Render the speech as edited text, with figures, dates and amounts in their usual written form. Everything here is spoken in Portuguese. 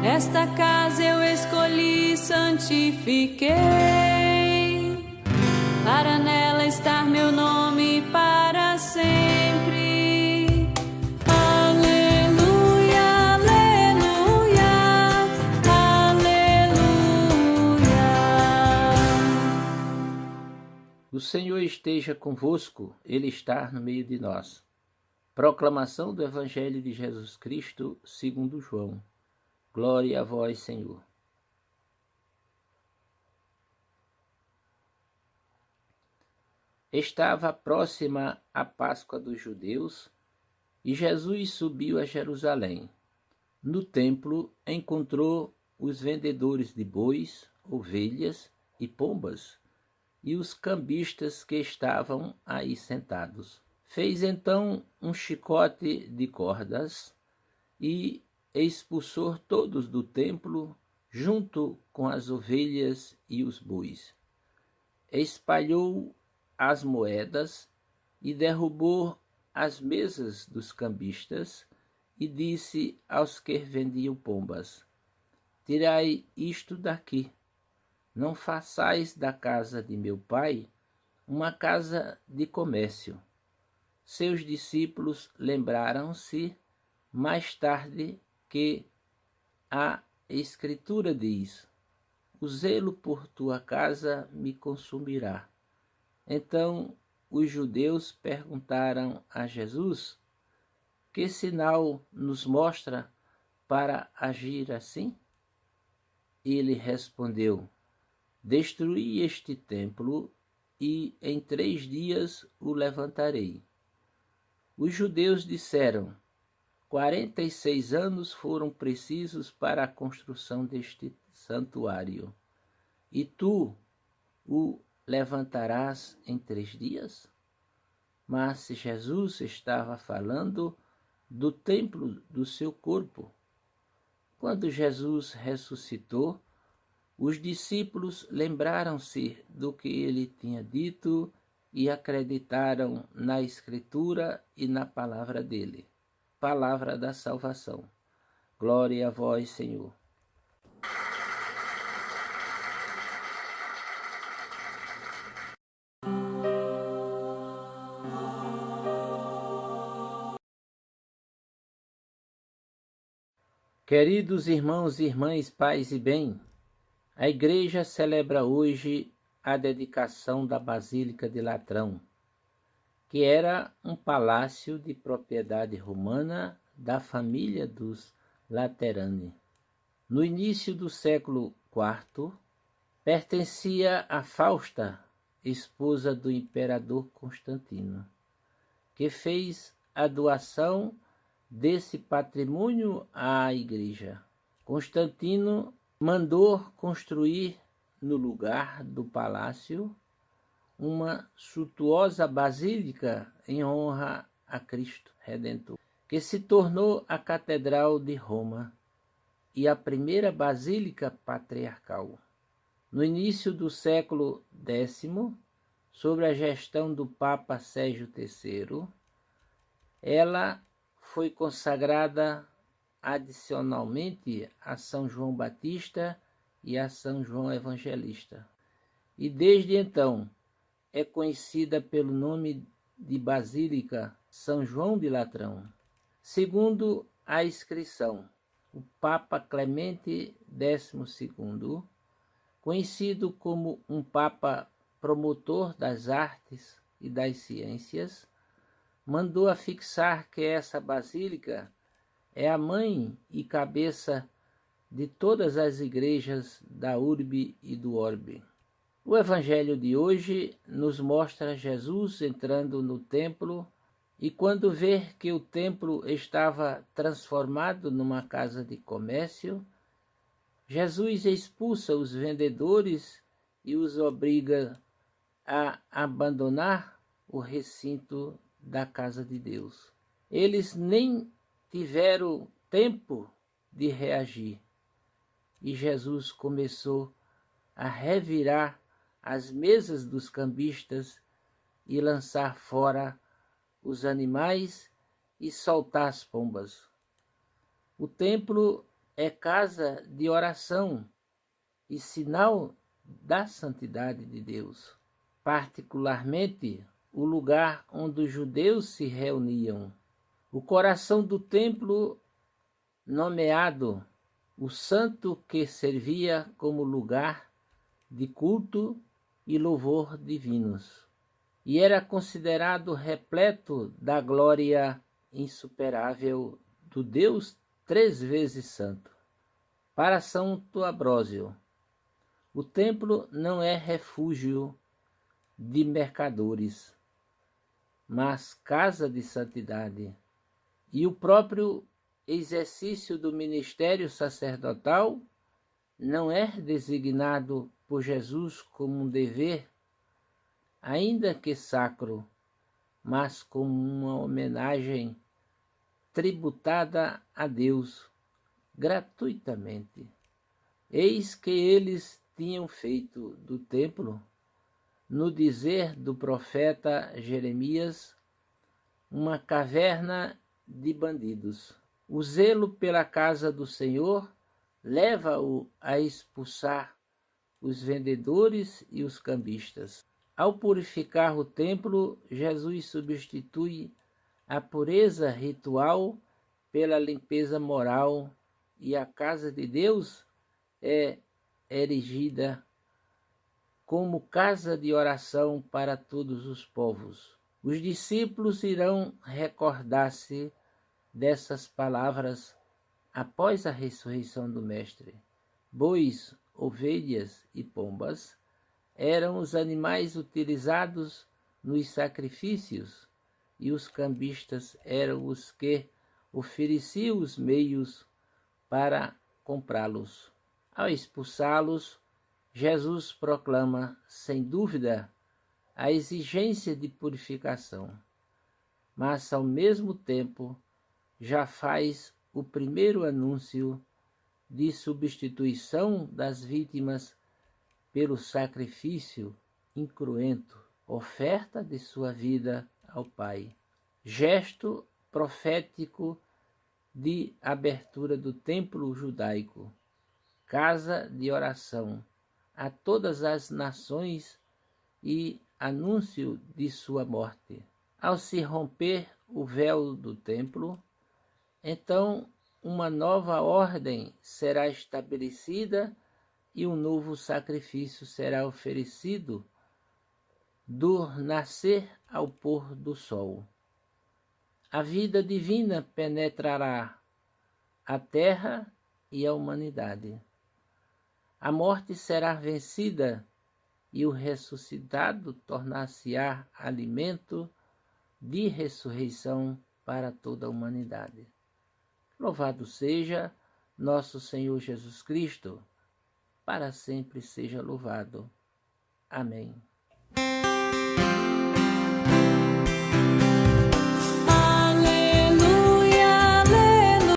Esta casa eu escolhi, santifiquei, para nela estar meu nome para sempre. Aleluia, aleluia, aleluia. O Senhor esteja convosco, Ele está no meio de nós. Proclamação do Evangelho de Jesus Cristo, segundo João. Glória a vós, Senhor. Estava próxima a Páscoa dos judeus e Jesus subiu a Jerusalém. No templo encontrou os vendedores de bois, ovelhas e pombas e os cambistas que estavam aí sentados. Fez então um chicote de cordas e expulsou todos do templo, junto com as ovelhas e os bois. Espalhou as moedas e derrubou as mesas dos cambistas e disse aos que vendiam pombas: Tirai isto daqui, não façais da casa de meu pai uma casa de comércio. Seus discípulos lembraram-se mais tarde que a Escritura diz: o zelo por tua casa me consumirá. Então os judeus perguntaram a Jesus: que sinal nos mostra para agir assim? Ele respondeu: destruí este templo e em 3 dias o levantarei. Os judeus disseram: 46 anos foram precisos para a construção deste santuário, e tu o levantarás em 3 dias? Mas Jesus estava falando do templo do seu corpo. Quando Jesus ressuscitou, os discípulos lembraram-se do que ele tinha dito e acreditaram na Escritura e na palavra dele. Palavra da salvação. Glória a vós, Senhor. Queridos irmãos e irmãs, paz e bem, a Igreja celebra hoje a dedicação da Basílica de Latrão, que era um palácio de propriedade romana da família dos Laterani. No início do século IV, pertencia a Fausta, esposa do imperador Constantino, que fez a doação desse patrimônio à Igreja. Constantino mandou construir no lugar do palácio uma suntuosa basílica em honra a Cristo Redentor, que se tornou a Catedral de Roma e a primeira basílica patriarcal. No início do século X, sob a gestão do Papa Sérgio III, ela foi consagrada adicionalmente a São João Batista e a São João Evangelista. E desde então é conhecida pelo nome de Basílica São João de Latrão. Segundo a inscrição, o Papa Clemente XII, conhecido como um Papa promotor das artes e das ciências, mandou afixar que essa basílica é a mãe e cabeça de todas as igrejas da urbe e do orbe. O Evangelho de hoje nos mostra Jesus entrando no templo e quando vê que o templo estava transformado numa casa de comércio, Jesus expulsa os vendedores e os obriga a abandonar o recinto da casa de Deus. Eles nem tiveram tempo de reagir e Jesus começou a revirar as mesas dos cambistas e lançar fora os animais e soltar as pombas. O templo é casa de oração e sinal da santidade de Deus, particularmente o lugar onde os judeus se reuniam. O coração do templo, nomeado o santo, que servia como lugar de culto e louvor divinos, e era considerado repleto da glória insuperável do Deus 3 vezes santo. Para São Ambrósio, o templo não é refúgio de mercadores, mas casa de santidade, e o próprio exercício do ministério sacerdotal não é designado por Jesus como um dever, ainda que sacro, mas como uma homenagem tributada a Deus gratuitamente. Eis que eles tinham feito do templo, no dizer do profeta Jeremias, uma caverna de bandidos. O zelo pela casa do Senhor leva-o a expulsar os vendedores e os cambistas. Ao purificar o templo, Jesus substitui a pureza ritual pela limpeza moral, e a casa de Deus é erigida como casa de oração para todos os povos. Os discípulos irão recordar-se dessas palavras após a ressurreição do Mestre. Bois, ovelhas e pombas eram os animais utilizados nos sacrifícios, e os cambistas eram os que ofereciam os meios para comprá-los. Ao expulsá-los, Jesus proclama, sem dúvida, a exigência de purificação, mas, ao mesmo tempo, já faz o primeiro anúncio de substituição das vítimas pelo sacrifício incruento, oferta de sua vida ao Pai. Gesto profético de abertura do templo judaico, casa de oração a todas as nações e anúncio de sua morte. Ao se romper o véu do templo, então uma nova ordem será estabelecida e um novo sacrifício será oferecido do nascer ao pôr do sol. A vida divina penetrará a terra e a humanidade. A morte será vencida e o ressuscitado tornar-se-á alimento de ressurreição para toda a humanidade. Louvado seja nosso Senhor Jesus Cristo, para sempre seja louvado. Amém.